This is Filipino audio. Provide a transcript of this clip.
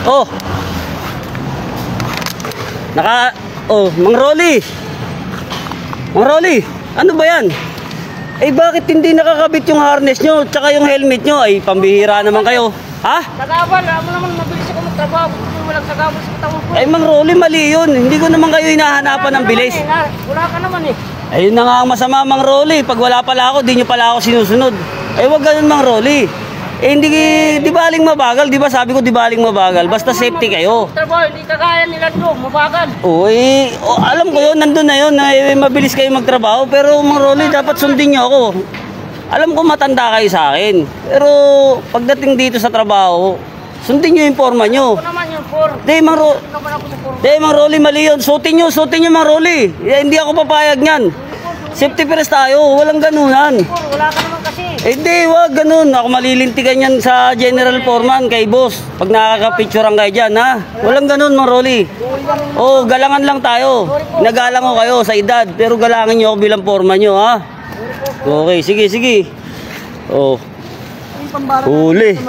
Oh. Mang Rolly. Mang Rolly, ano ba yan? Eh bakit hindi nakakabit yung harness nyo tsaka yung helmet nyo? Ay pambihira naman kayo. Ha? Sagabal, mo naman mabilis ako magtrabaho. Walang sagabal sa katawan ko. Ay Mang Rolly, mali yun. Hindi ko naman kayo hinahanapan ng bilis. Wala ka naman eh. Ayun na nga ang masama, Mang Rolly. Pag wala pala ako, di nyo pala ako sinusunod. Eh wag ganun, Mang Rolly. Eh hindi, di baling mabagal, di ba? Sabi ko di baling mabagal, basta safety kayo. Trabaho, hindi kagaya nila doon, mabagal. Uy, alam ko yun, nandun na yun, mabilis kayo magtrabaho. Pero Mang Rolly, dapat sundin nyo ako. Alam ko matanda kayo sa akin. Pero pagdating dito sa trabaho, sundin nyo yung forma nyo. Ako naman yung form. Di, Mang Rolly, mali yun. Sutin nyo, Mang Rolly. Hindi ako papayag nyan. Safety first tayo, walang ganunan. Wala ka naman kasi. Eh di, wag ganun. Ako malilintigan yan sa General Foreman kay boss. Pag nakakapicturean kayo dyan, ha? Walang ganun, Mang Rolly. Oh, galangan lang tayo. Nagalang ko kayo sa edad, pero galangin nyo ako bilang foreman nyo, ha? Okay, sige. Oh. Huli.